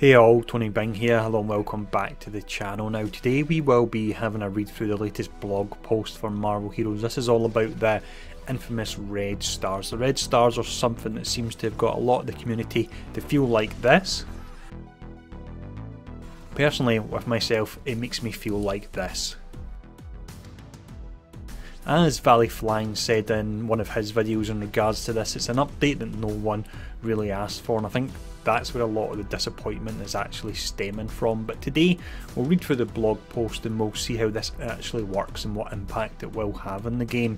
Hey all, Tony Bing here, hello and welcome back to the channel. Now today we will be having a read through the latest blog post for Marvel Heroes. This is all about the infamous red stars. The red stars are something that seems to have got a lot of the community to feel like this. Personally, with myself, it makes me feel like this. As Valley Flying said in one of his videos in regards to this, it's an update that no one really asked for, and I think that's where a lot of the disappointment is actually stemming from. But today we'll read through the blog post and we'll see how this actually works and what impact it will have in the game.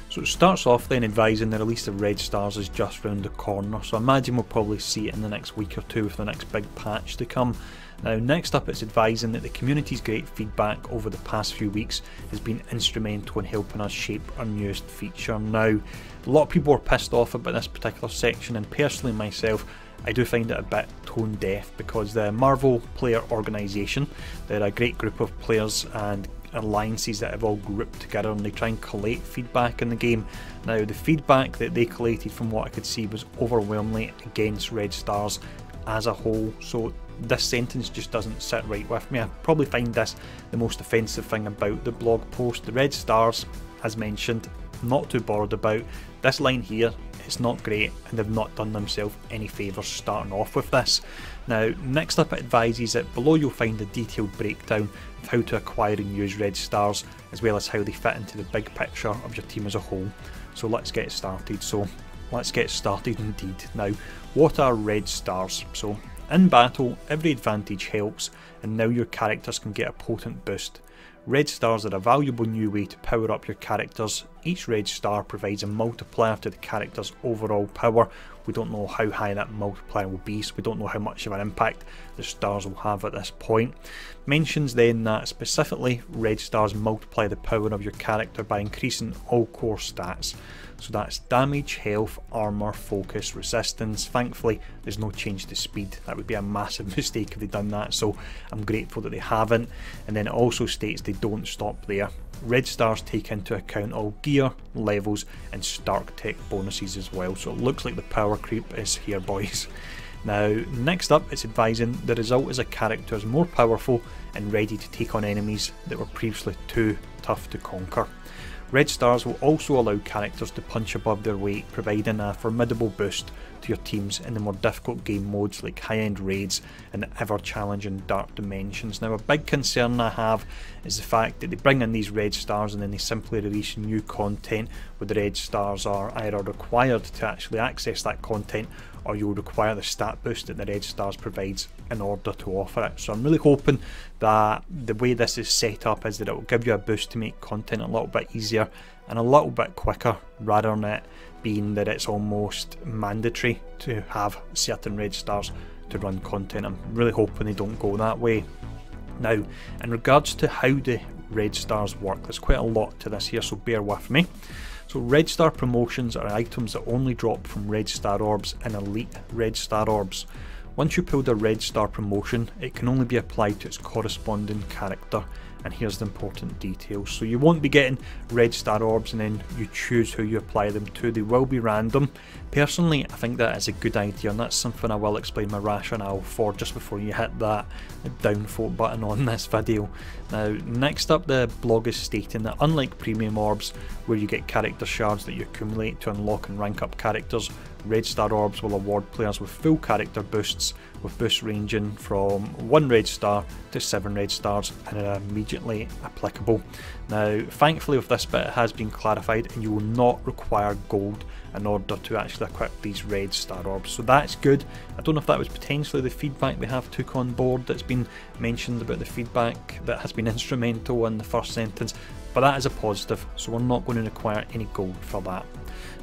So it starts off then advising the release of Red Stars is just round the corner, so I imagine we'll probably see it in the next week or two with the next big patch to come. Now next up, it's advising that the community's great feedback over the past few weeks has been instrumental in helping us shape our newest feature. Now a lot of people are pissed off about this particular section, and personally myself, I do find it a bit tone deaf, because the Marvel player organisation, they're a great group of players and alliances that have all grouped together and they try and collate feedback in the game. Now the feedback that they collated, from what I could see, was overwhelmingly against Red Stars as a whole, so this sentence just doesn't sit right with me. I probably find this the most offensive thing about the blog post. The Red Stars, as mentioned, not too bothered about. This line here, it's not great, and they've not done themselves any favours starting off with this. Now next up, it advises that below you'll find a detailed breakdown of how to acquire and use Red Stars, as well as how they fit into the big picture of your team as a whole. So let's get started. Indeed. Now, what are Red Stars? So in battle, every advantage helps, and now your characters can get a potent boost. Red Stars are a valuable new way to power up your characters. Each Red Star provides a multiplier to the character's overall power. We don't know how high that multiplier will be, so we don't know how much of an impact the stars will have at this point. Mentions then that specifically Red Stars multiply the power of your character by increasing all core stats. So that's damage, health, armour, focus, resistance. Thankfully there's no change to speed. That would be a massive mistake if they'd done that, so I'm grateful that they haven't. And then it also states they don't stop there. Red Stars take into account all gear, levels and Stark tech bonuses as well, so it looks like the power creep is here, boys. Now next up, it's advising the result is a character is more powerful and ready to take on enemies that were previously too tough to conquer. Red Stars will also allow characters to punch above their weight, providing a formidable boost to your teams in the more difficult game modes like high-end raids and the ever-challenging Dark Dimensions. Now a big concern I have is the fact that they bring in these Red Stars and then they simply release new content where the Red Stars are either required to actually access that content, or you'll require the stat boost that the Red Stars provides in order to offer it. So I'm really hoping that the way this is set up is that it will give you a boost to make content a little bit easier and a little bit quicker, rather than it being that it's almost mandatory to have certain Red Stars to run content. I'm really hoping they don't go that way. Now, in regards to how the Red Stars work, there's quite a lot to this here, so bear with me. So Red Star promotions are items that only drop from Red Star orbs and elite Red Star orbs. Once you pull the Red Star promotion, it can only be applied to its corresponding character, and here's the important details. So you won't be getting Red Star orbs and then you choose who you apply them to. They will be random. Personally, I think that is a good idea, and that's something I will explain my rationale for just before you hit that downvote button on this video. Now next up, the blog is stating that unlike premium orbs where you get character shards that you accumulate to unlock and rank up characters, Red Star orbs will award players with full character boosts, with boosts ranging from 1 Red Star to 7 Red Stars, and are immediately applicable. Now thankfully with this bit, it has been clarified and you will not require gold in order to actually equip these Red Star orbs, so that's good. I don't know if that was potentially the feedback they have took on board that's been mentioned about the feedback that has been instrumental in the first sentence, but that is a positive, so we're not going to require any gold for that.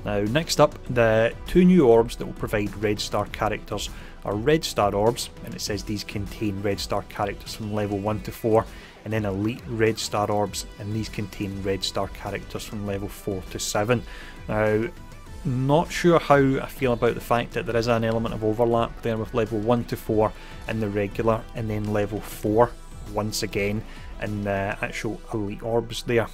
Now next up, the 2 new orbs that will provide Red Star characters are Red Star orbs, and it says these contain Red Star characters from level 1 to 4, and then elite Red Star orbs, and these contain Red Star characters from level 4 to 7. Now not sure how I feel about the fact that there is an element of overlap there with level 1 to 4 in the regular, and then level 4 once again in the actual elite orbs there.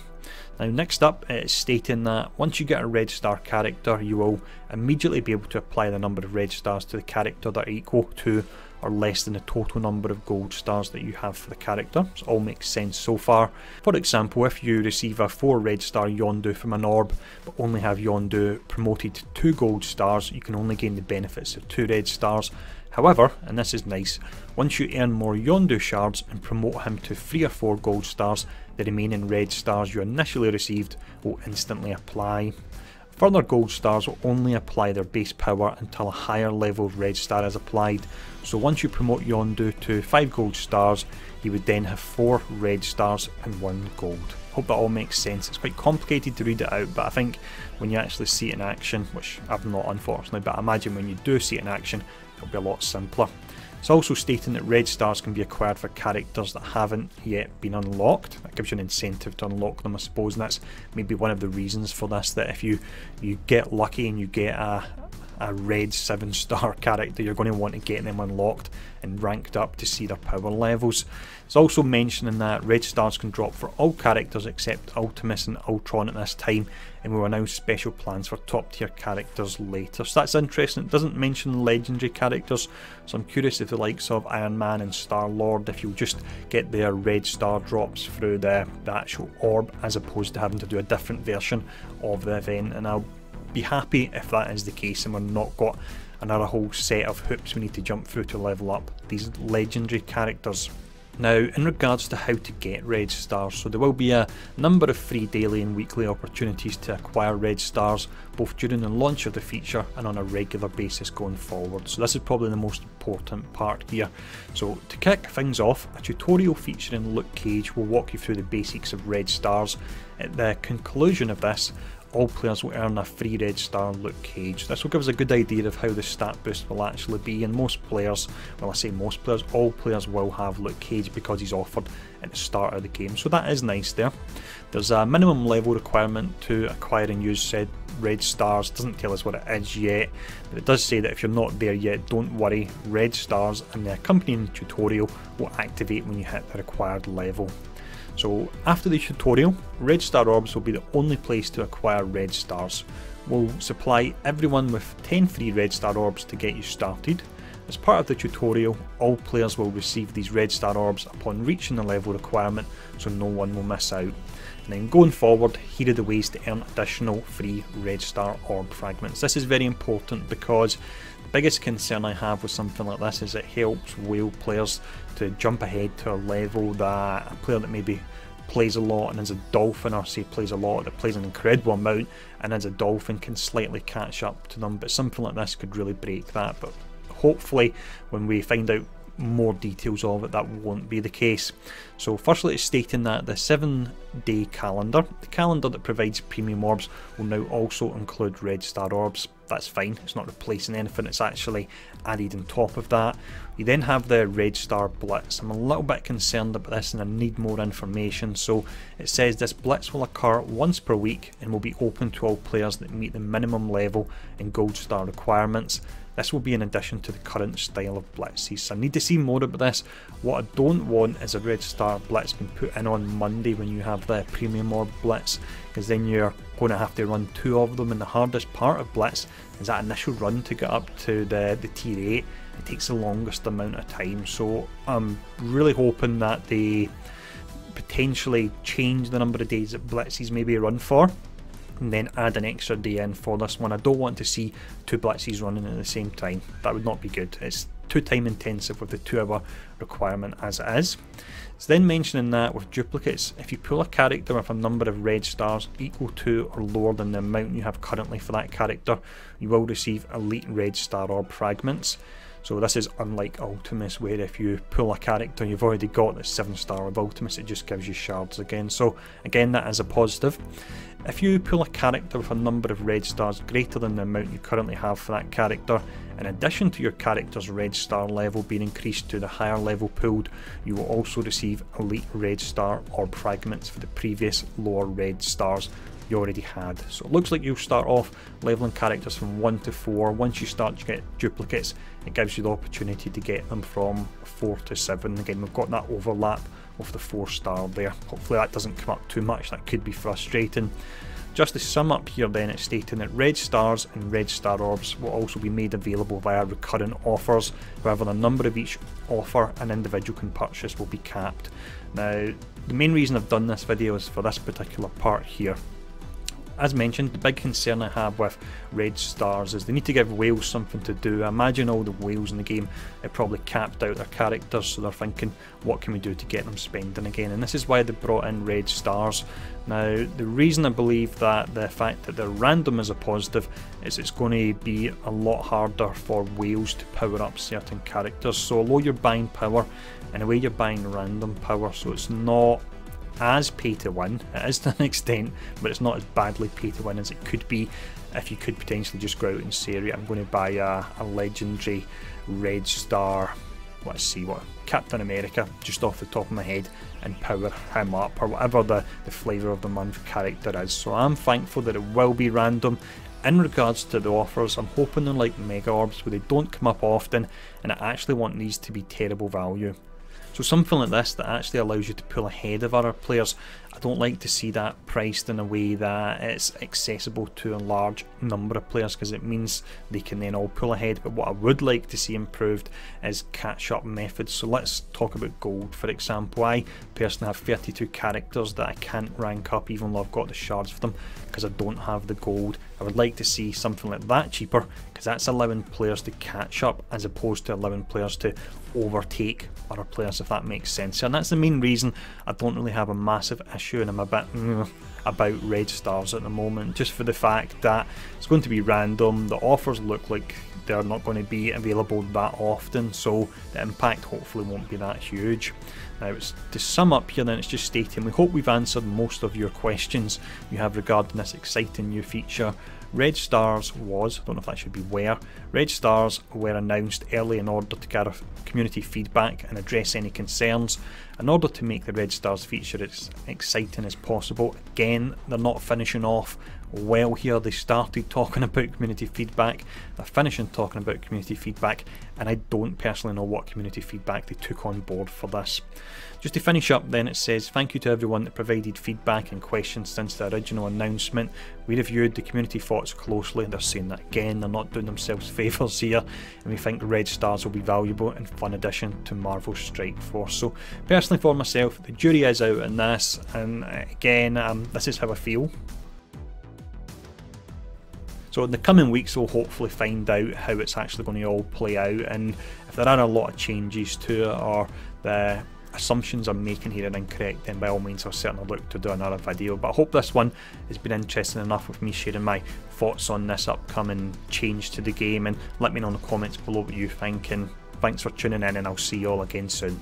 Now next up, it's stating that once you get a Red Star character, you will immediately be able to apply the number of Red Stars to the character that are equal to or less than the total number of gold stars that you have for the character. So it all makes sense so far. For example, if you receive a 4 red star Yondu from an orb, but only have Yondu promoted to 2 gold stars, you can only gain the benefits of 2 red stars. However, and this is nice, once you earn more Yondu shards and promote him to 3 or 4 gold stars, the remaining red stars you initially received will instantly apply. Further gold stars will only apply their base power until a higher level of red star is applied. So once you promote Yondu to 5 gold stars, he would then have 4 red stars and 1 gold. Hope that all makes sense. It's quite complicated to read it out, but I think when you actually see it in action, which I've not unfortunately, but I imagine when you do see it in action, it'll be a lot simpler. It's also stating that red stars can be acquired for characters that haven't yet been unlocked. That gives you an incentive to unlock them, I suppose, and that's maybe one of the reasons for this, that if you get lucky and you get a red 7-star character, you're going to want to get them unlocked and ranked up to see their power levels. It's also mentioning that red stars can drop for all characters except Ultimus and Ultron at this time, and we will announce special plans for top tier characters later. So that's interesting. It doesn't mention legendary characters, so I'm curious if the likes of Iron Man and Star-Lord, if you'll just get their red star drops through the actual orb as opposed to having to do a different version of the event, and I'll be happy if that is the case and we're not got another whole set of hoops we need to jump through to level up these legendary characters. Now, in regards to how to get red stars, so there will be a number of free daily and weekly opportunities to acquire red stars, both during the launch of the feature and on a regular basis going forward. So this is probably the most important part here. So to kick things off, a tutorial featuring Luke Cage will walk you through the basics of red stars. At the conclusion of this, all players will earn a free red star Luke Cage. This will give us a good idea of how the stat boost will actually be, and most players, well I say most players, all players will have Luke Cage because he's offered at the start of the game, so that is nice there. There's a minimum level requirement to acquire and use said red stars. It doesn't tell us what it is yet, but it does say that if you're not there yet, don't worry, red stars and the accompanying tutorial will activate when you hit the required level. So after the tutorial, red star orbs will be the only place to acquire red stars. We'll supply everyone with 10 free red star orbs to get you started. As part of the tutorial, all players will receive these red star orbs upon reaching the level requirement, so no one will miss out. And then going forward, here are the ways to earn additional free red star orb fragments. This is very important because the biggest concern I have with something like this is it helps whale players to jump ahead to a level that a player that maybe plays a lot and is a dolphin, or say plays a lot that plays an incredible amount and as a dolphin, can slightly catch up to them, but something like this could really break that. But hopefully when we find out more details of it, that won't be the case. So firstly, it's stating that the 7-day calendar, the calendar that provides premium orbs, will now also include red star orbs. That's fine, it's not replacing anything, it's actually added on top of that. You then have the red star blitz. I'm a little bit concerned about this and I need more information. So it says this blitz will occur once per week and will be open to all players that meet the minimum level and gold star requirements. This will be in addition to the current style of blitzes. So I need to see more about this. What I don't want is a red star blitz being put in on Monday when you have the premium orb blitz, because then you're going to have to run 2 of them, and the hardest part of blitz is that initial run to get up to the tier 8. It takes the longest amount of time, so I'm really hoping that they potentially change the number of days that blitzes maybe run for, and then add an extra day in for this one. I don't want to see 2 blitzes running at the same time. That would not be good. It's too time intensive with the 2-hour requirement as it is. It's then mentioning that with duplicates, if you pull a character with a number of red stars equal to or lower than the amount you have currently for that character, you will receive elite red star orb fragments. So this is unlike Ultimus, where if you pull a character you've already got the 7-star of Ultimus, it just gives you shards again. So again, that is a positive. If you pull a character with a number of red stars greater than the amount you currently have for that character, in addition to your character's red star level being increased to the higher level pulled, you will also receive elite red star orb fragments for the previous lower red stars you already had. So it looks like you'll start off leveling characters from 1 to 4. Once you start to get duplicates, it gives you the opportunity to get them from 4 to 7. Again, we've got that overlap of the 4-star there. Hopefully that doesn't come up too much, that could be frustrating. Just to sum up here then, it's stating that red stars and red star orbs will also be made available via recurrent offers. However, the number of each offer an individual can purchase will be capped. Now, the main reason I've done this video is for this particular part here. As mentioned, the big concern I have with red stars is they need to give whales something to do. I imagine all the whales in the game have probably capped out their characters, so they're thinking, what can we do to get them spending again? And this is why they brought in red stars. Now, the reason I believe that the fact that they're random is a positive is it's going to be a lot harder for whales to power up certain characters. So although you're buying power, in a way you're buying random power, so it's not as pay to win. It is to an extent, but it's not as badly pay to win as it could be if you could potentially just go out and say, right, I'm going to buy a legendary red star, let's see what, Captain America, just off the top of my head, and power him up, or whatever the flavour of the month character is. So I'm thankful that it will be random. In regards to the offers, I'm hoping they're like mega orbs where they don't come up often, and I actually want these to be terrible value. So something like this that actually allows you to pull ahead of other players, I don't like to see that priced in a way that it's accessible to a large number of players, because it means they can then all pull ahead. But what I would like to see improved is catch up methods. So let's talk about gold, for example. I personally have 32 characters that I can't rank up even though I've got the shards for them because I don't have the gold. I would like to see something like that cheaper, because that's allowing players to catch up as opposed to allowing players to overtake other players, if that makes sense. And that's the main reason I don't really have a massive issue, and I'm a bit about red stars at the moment, just for the fact that it's going to be random. The offers look like they're not going to be available that often, so the impact hopefully won't be that huge. Now, it's, to sum up here then, it's just stating we hope we've answered most of your questions you have regarding this exciting new feature. Red stars was, I don't know if that should be where, red stars were announced early in order to gather community feedback and address any concerns. In order to make the red stars feature as exciting as possible, again, they're not finishing off well here. They started talking about community feedback, they're finishing talking about community feedback, and I don't personally know what community feedback they took on board for this. Just to finish up then, it says, thank you to everyone that provided feedback and questions since the original announcement. We reviewed the community thoughts closely. They're saying that again, they're not doing themselves favours here, and we think red stars will be valuable and fun addition to Marvel's Strike Force. So personally for myself, the jury is out on this, and again, this is how I feel. So in the coming weeks we'll hopefully find out how it's actually going to all play out, and if there are a lot of changes to it or the assumptions I'm making here are incorrect, then by all means I'll certainly look to do another video. But I hope this one has been interesting enough with me sharing my thoughts on this upcoming change to the game, and let me know in the comments below what you think, and thanks for tuning in, and I'll see you all again soon.